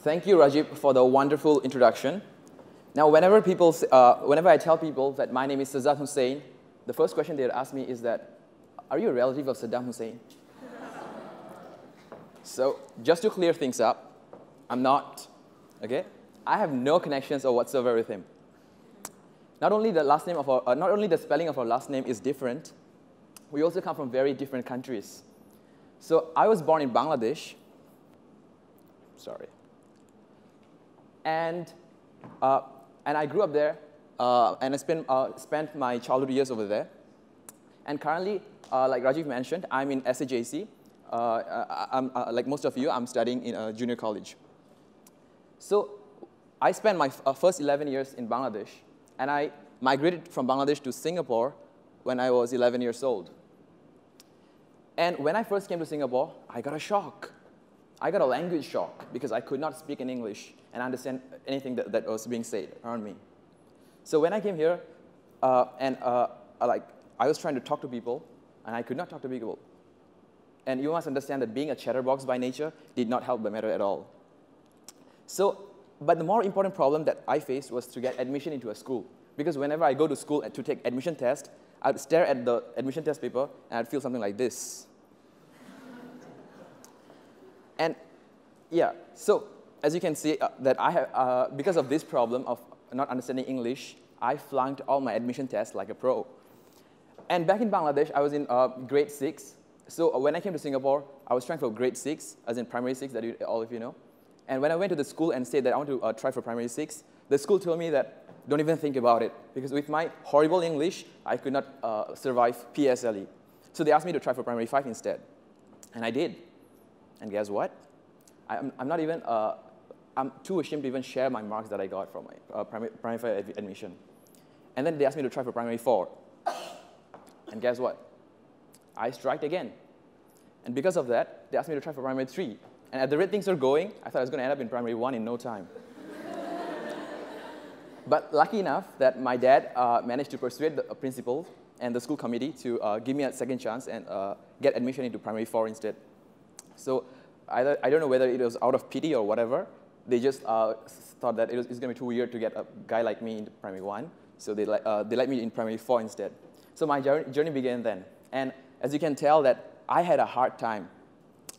Thank you, Rajib, for the wonderful introduction. Now, whenever I tell people that my name is Sazzad Hossain, the first question they would ask me is that, are you a relative of Saddam Hussein? So, just to clear things up, I'm not, okay? I have no connections or whatsoever with him. Not only the spelling of our last name is different, we also come from very different countries. So, I was born in Bangladesh. Sorry. And I grew up there, and I spent my childhood years over there. And currently, like Rajiv mentioned, I'm in SAJC. Like most of you, I'm studying in a junior college. So I spent my first 11 years in Bangladesh, and I migrated from Bangladesh to Singapore when I was 11 years old. And when I first came to Singapore, I got a shock. I got a language shock because I could not speak in English and understand anything that was being said around me. So when I came here, I was trying to talk to people, and I could not talk to people. And you must understand that being a chatterbox by nature did not help the matter at all. So, but the more important problem that I faced was to get admission into a school. Because whenever I go to school to take admission test, I'd stare at the admission test paper, and I'd feel something like this. And yeah, so as you can see, that I have, because of this problem of not understanding English, I flunked all my admission tests like a pro. And back in Bangladesh, I was in grade 6. So when I came to Singapore, I was trying for grade 6, as in primary 6, that all of you know. And when I went to the school and said that I want to try for primary 6, the school told me that don't even think about it, because with my horrible English, I could not survive PSLE. So they asked me to try for primary 5 instead. And I did. And guess what? I'm too ashamed to even share my marks that I got from my primary 5 admission. And then they asked me to try for primary 4. And guess what? I striked again. And because of that, they asked me to try for primary 3. And at the rate things are going, I thought I was going to end up in primary 1 in no time. But lucky enough that my dad managed to persuade the principal and the school committee to give me a second chance and get admission into primary 4 instead. So I don't know whether it was out of pity or whatever. They just thought that it's going to be too weird to get a guy like me into primary 1. So they let me in primary 4 instead. So my journey began then. And as you can tell, that I had a hard time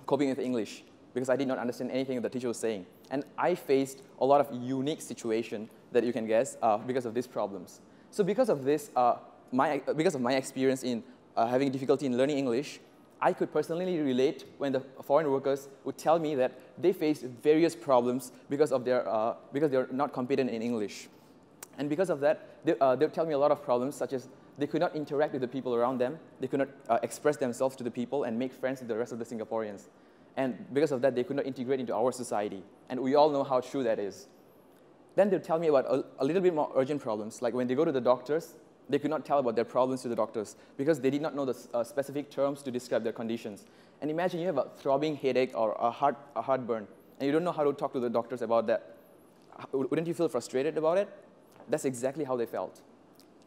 coping with English because I did not understand anything the teacher was saying. And I faced a lot of unique situations that you can guess because of these problems. So because of this, because of my experience in having difficulty in learning English, I could personally relate when the foreign workers would tell me that they faced various problems because they're not competent in English. And because of that, they would tell me a lot of problems, such as they could not interact with the people around them, they could not express themselves to the people and make friends with the rest of the Singaporeans. And because of that, they could not integrate into our society. And we all know how true that is. Then they would tell me about a little bit more urgent problems, like when they go to the doctors, they could not tell about their problems to the doctors because they did not know the specific terms to describe their conditions. And imagine you have a throbbing headache or a heartburn, and you don't know how to talk to the doctors about that. Wouldn't you feel frustrated about it? That's exactly how they felt.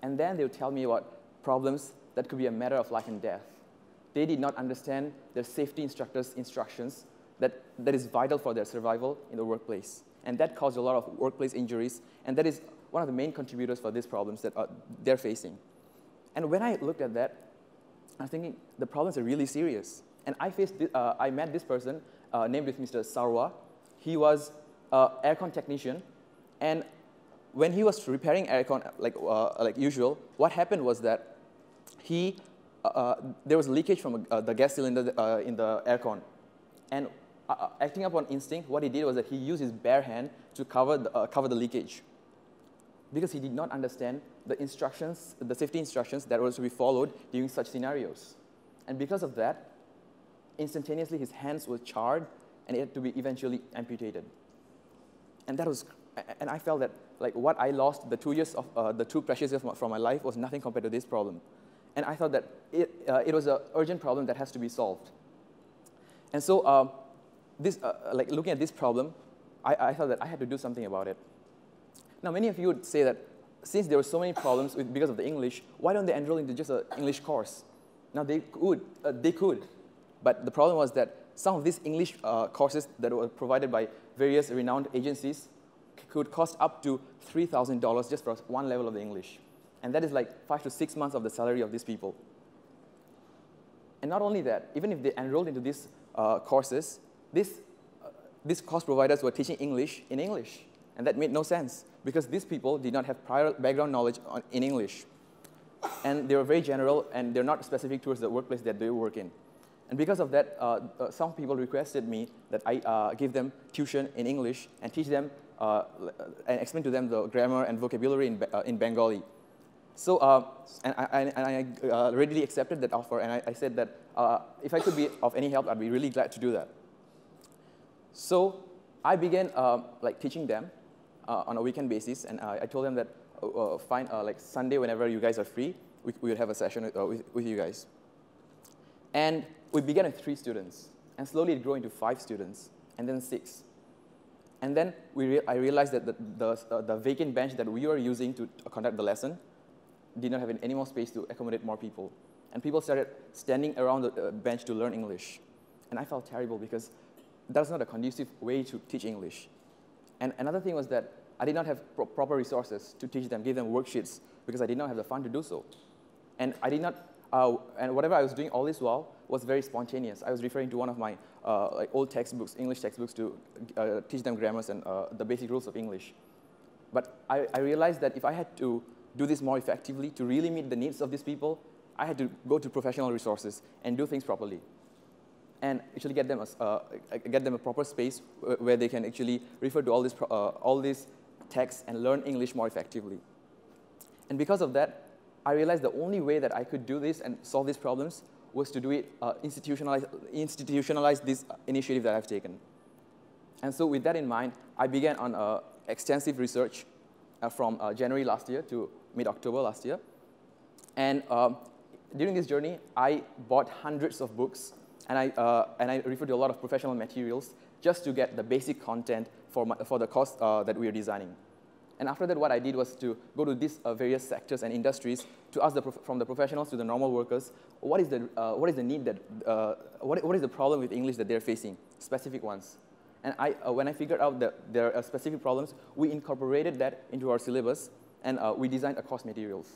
And then they would tell me about problems that could be a matter of life and death. They did not understand their safety instructors' instructions that is vital for their survival in the workplace. And that caused a lot of workplace injuries, and that is one of the main contributors for these problems that they're facing. And when I looked at that, I'm thinking the problems are really serious. And I met this person named with Mr. Sarwa. He was an aircon technician, and when he was repairing aircon like usual, what happened was that there was leakage from the gas cylinder in the aircon. And acting upon instinct, what he did was that he used his bare hand to cover the leakage, because he did not understand the instructions, the safety instructions that were to be followed during such scenarios. And because of that, instantaneously his hands were charred, and it had to be eventually amputated. And I felt that like what I lost, the 2 years of the 2 precious years from my life, was nothing compared to this problem. And I thought that it was an urgent problem that has to be solved. And so like looking at this problem, I thought that I had to do something about it. Now, many of you would say that since there were so many problems because of the English, why don't they enroll into just an English course? Now, they could, but the problem was that some of these English courses that were provided by various renowned agencies could cost up to $3,000 just for one level of the English. And that is like 5 to 6 months of the salary of these people. And not only that, even if they enrolled into these courses, these course providers were teaching English in English. And that made no sense, because these people did not have prior background knowledge in English. And they were very general, and they're not specific towards the workplace that they work in. And because of that, some people requested me that I give them tuition in English and teach them and explain to them the grammar and vocabulary in Bengali. So, and I readily accepted that offer, and I said that if I could be of any help, I'd be really glad to do that. So I began like teaching them on a weekend basis, and I told them that fine, like Sunday, whenever you guys are free, we would have a session with you guys. And we began with 3 students, and slowly it grew into 5 students, and then 6. And then I realized that the vacant bench that we were using to conduct the lesson did not have any more space to accommodate more people. And people started standing around the bench to learn English. And I felt terrible, because that's not a conducive way to teach English. And another thing was that I did not have proper resources to teach them, give them worksheets, because I did not have the fund to do so. And I did not, and whatever I was doing all this while was very spontaneous. I was referring to one of my like old textbooks, English textbooks, to teach them grammars and the basic rules of English. But I realized that if I had to do this more effectively, to really meet the needs of these people, I had to go to professional resources and do things properly, and actually get them a proper space where they can actually refer to all these texts and learn English more effectively. And because of that, I realized the only way that I could do this and solve these problems was to do it, institutionalize this initiative that I've taken. And so with that in mind, I began on extensive research from January last year to mid-October last year. And during this journey, I bought hundreds of books, and I referred to a lot of professional materials just to get the basic content for the course that we are designing. And after that, what I did was to go to these various sectors and industries to ask from the professionals to the normal workers, what is the need that, what is the problem with English that they're facing, specific ones. And when I figured out that there are specific problems, we incorporated that into our syllabus, and we designed a course materials.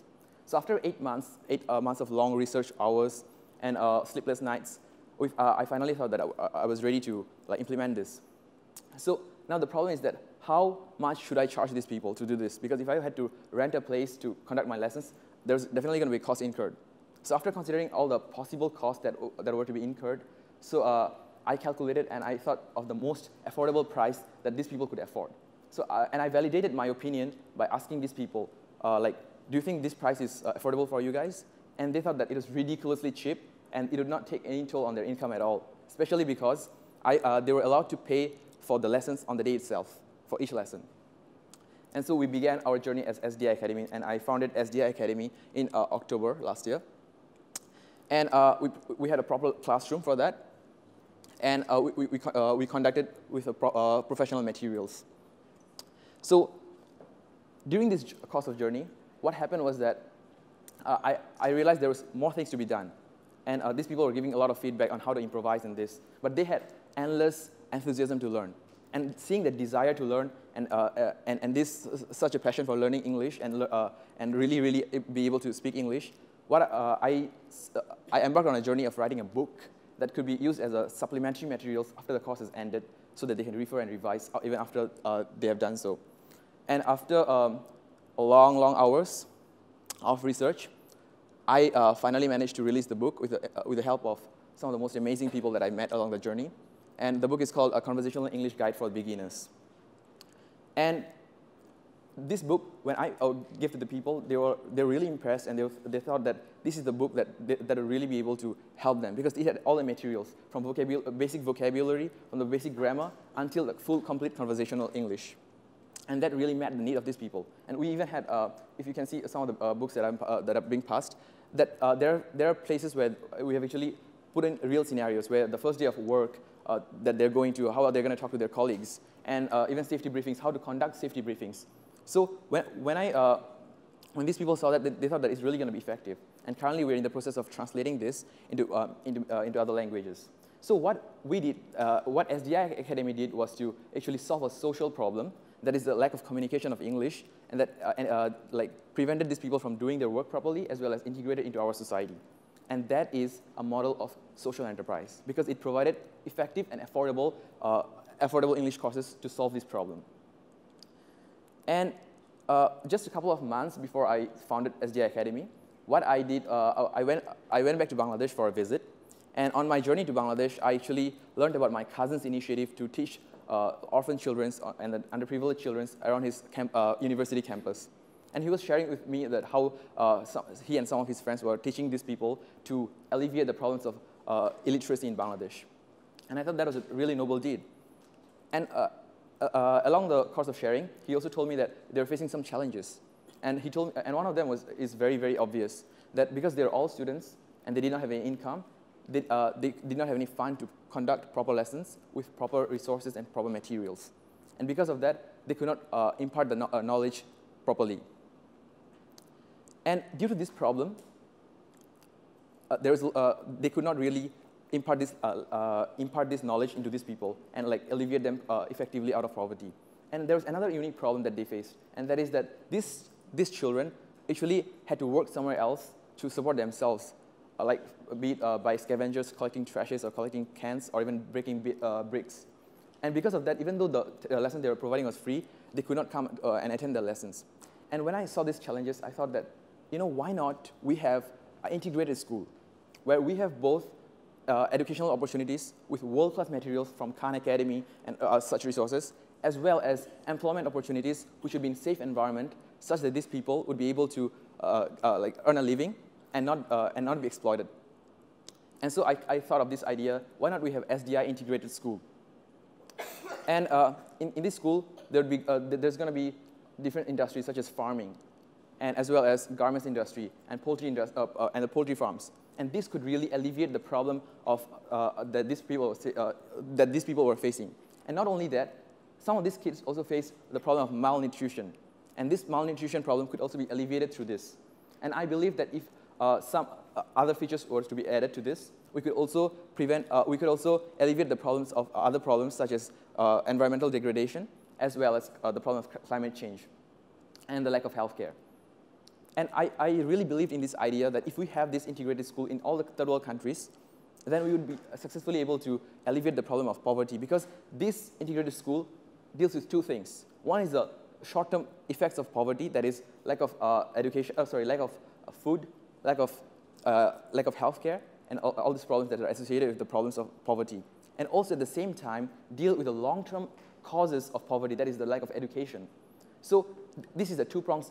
So after 8 months of long research hours and sleepless nights, I finally thought that I was ready to implement this. So now the problem is that how much should I charge these people to do this? Because if I had to rent a place to conduct my lessons, there's definitely going to be costs incurred. So after considering all the possible costs that were to be incurred, so I calculated and I thought of the most affordable price that these people could afford. So and I validated my opinion by asking these people, like, do you think this price is affordable for you guys? And they thought that it was ridiculously cheap, and it would not take any toll on their income at all, especially because they were allowed to pay for the lessons on the day itself, for each lesson. And so we began our journey as SDI Academy, and I founded SDI Academy in October last year. And we had a proper classroom for that, and we conducted with professional materials. So during this course of journey, what happened was that I realized there was more things to be done. And these people were giving a lot of feedback on how to improvise in this. But they had endless enthusiasm to learn. And seeing the desire to learn and this such a passion for learning English and really be able to speak English, I embarked on a journey of writing a book that could be used as a supplementary materials after the course has ended, so that they can refer and revise even after they have done so. And after long hours of research, I finally managed to release the book with the help of some of the most amazing people that I met along the journey. And the book is called A Conversational English Guide for Beginners. And this book, when I gave to the people, they were really impressed, and they thought that this is the book that would really be able to help them, because it had all the materials, from basic vocabulary, from the basic grammar, until the full, complete conversational English. And that really met the need of these people. And we even had, if you can see some of the books that are being passed, that there are places where we have actually put in real scenarios where the first day of work that they're going to, how they're going to talk to their colleagues, and even safety briefings, how to conduct safety briefings. So when these people saw that, they thought that it's really going to be effective. And currently, we're in the process of translating this into other languages. So what we did, what SDI Academy did was to actually solve a social problem, that is the lack of communication of English, and that like prevented these people from doing their work properly, as well as integrated into our society. And that is a model of social enterprise, because it provided effective and affordable English courses to solve this problem. And just a couple of months before I founded SDI Academy, what I did, I went back to Bangladesh for a visit. And on my journey to Bangladesh, I actually learned about my cousin's initiative to teach orphan children and the underprivileged children around his university campus. And he was sharing with me that how he and some of his friends were teaching these people to alleviate the problems of illiteracy in Bangladesh. And I thought that was a really noble deed. And along the course of sharing, he also told me that they were facing some challenges. And he told me, and one of them is very, very obvious, that because they're all students and they did not have any income, they did not have any fund to conduct proper lessons with proper resources and proper materials. And because of that, they could not impart the knowledge properly. And due to this problem, they could not really impart this knowledge into these people and like alleviate them effectively out of poverty. And there was another unique problem that they faced, and that is that these children actually had to work somewhere else to support themselves, like be it by scavengers collecting trashes or collecting cans or even breaking bricks. And because of that, even though the lesson they were providing was free, they could not come and attend the lessons. And when I saw these challenges, I thought that, why not we have an integrated school where we have both educational opportunities with world-class materials from Khan Academy and such resources, as well as employment opportunities which would be in a safe environment such that these people would be able to like earn a living and not be exploited. And so I thought of this idea, why not we have SDI integrated school? And in this school, there's going to be different industries such as farming, and as well as garments industry and poultry and the poultry farms. And this could really alleviate the problem of that these people were facing. And not only that, some of these kids also face the problem of malnutrition. And this malnutrition problem could also be alleviated through this. And I believe that if some other features were to be added to this, we could also alleviate the problems of other problems such as environmental degradation, as well as the problem of climate change and the lack of healthcare. And I really believed in this idea that if we have this integrated school in all the third world countries, then we would be successfully able to alleviate the problem of poverty, because this integrated school deals with two things. One is the short-term effects of poverty, that is lack of lack of food, lack of healthcare, and all these problems that are associated with the problems of poverty. And also at the same time, deal with the long-term causes of poverty, that is the lack of education. So this is a two-pronged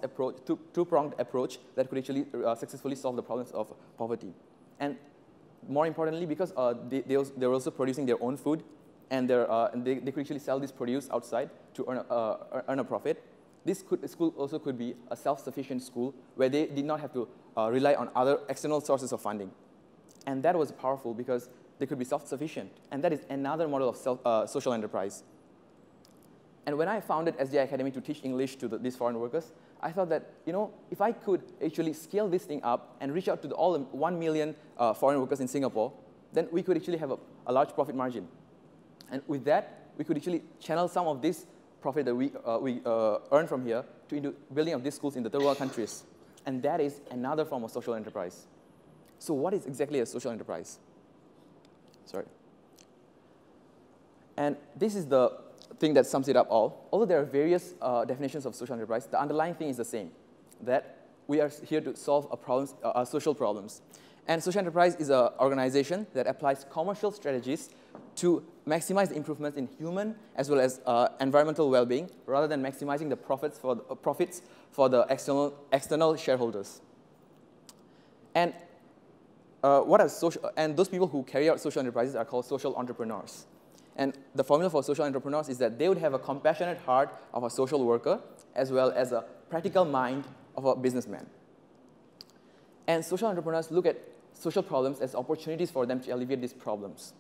approach that could actually successfully solve the problems of poverty. And more importantly, because they're also producing their own food, and they could actually sell this produce outside to earn a profit. This school also could be a self-sufficient school where they did not have to rely on other external sources of funding. And that was powerful because they could be self-sufficient. And that is another model of social enterprise. And when I founded SDI Academy to teach English to these foreign workers, I thought that, if I could actually scale this thing up and reach out to all 1 million foreign workers in Singapore, then we could actually have a large profit margin. And with that, we could actually channel some of this profit that we earn from here into building of these schools in the third world countries. And that is another form of social enterprise. So what is exactly a social enterprise? Sorry. And this is the thing that sums it up all. Although there are various definitions of social enterprise, the underlying thing is the same, that we are here to solve social problems. And social enterprise is an organization that applies commercial strategies to maximize the improvements in human as well as environmental well-being, rather than maximizing the profits for the external shareholders. And those people who carry out social enterprises are called social entrepreneurs. And the formula for social entrepreneurs is that they would have a compassionate heart of a social worker as well as a practical mind of a businessman. And social entrepreneurs look at social problems as opportunities for them to alleviate these problems.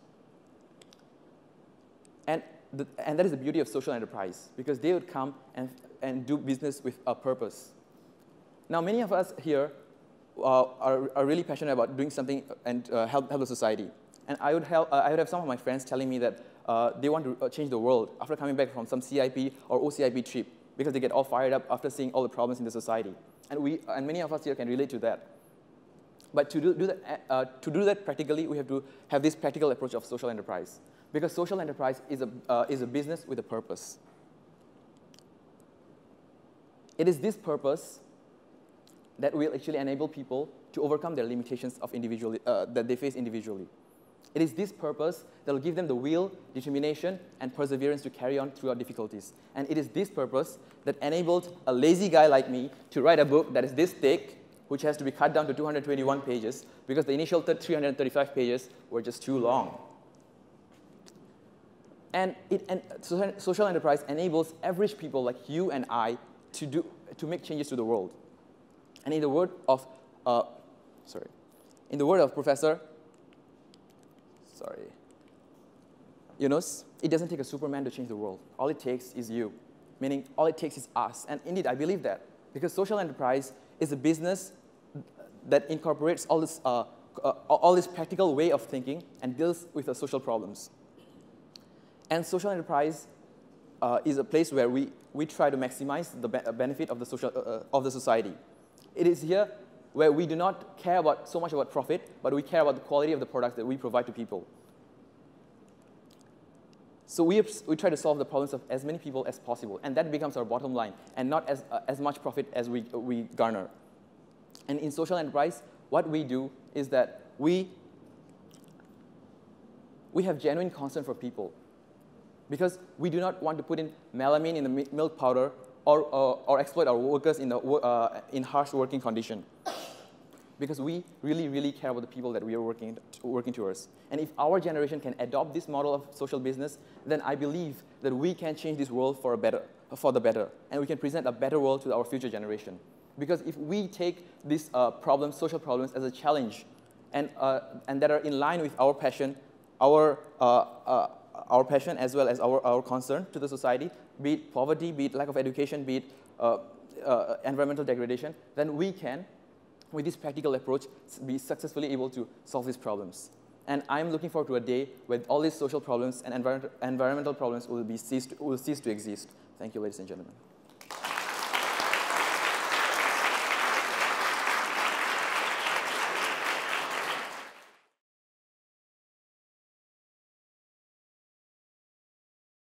And that is the beauty of social enterprise, because they would come and do business with a purpose. Now, many of us here are really passionate about doing something and help the society. And I would have some of my friends telling me that they want to change the world after coming back from some CIP or OCIP trip because they get all fired up after seeing all the problems in the society. And many of us here can relate to that. But to do that practically, we have to have this practical approach of social enterprise. Because social enterprise is a business with a purpose. It is this purpose that will actually enable people to overcome their limitations of that they face individually. It is this purpose that will give them the will, determination, and perseverance to carry on throughout difficulties. And it is this purpose that enabled a lazy guy like me to write a book that is this thick, which has to be cut down to 221 pages because the initial 335 pages were just too long. And social enterprise enables average people like you and I to make changes to the world. And in the word of Professor Yunus, it doesn't take a Superman to change the world. All it takes is you, meaning all it takes is us. And indeed, I believe that because social enterprise is a business that incorporates all this practical way of thinking and deals with the social problems. And social enterprise is a place where we try to maximize the benefit of the society. It is here where we do not care so much about profit, but we care about the quality of the products that we provide to people. So we try to solve the problems of as many people as possible, and that becomes our bottom line, and not as much profit as we garner. And in social enterprise, what we do is that we have genuine concern for people, because we do not want to put in melamine in the milk powder or exploit our workers in harsh working condition. Because we really, really care about the people that we are working towards. And if our generation can adopt this model of social business, then I believe that we can change this world for the better, and we can present a better world to our future generation. Because if we take these social problems, as a challenge, and that are in line with our passion, our passion as well as our concern to the society, be it poverty, be it lack of education, be it environmental degradation, then we can, with this practical approach, be successfully able to solve these problems. And I'm looking forward to a day where all these social problems and environmental problems will cease to exist. Thank you, ladies and gentlemen.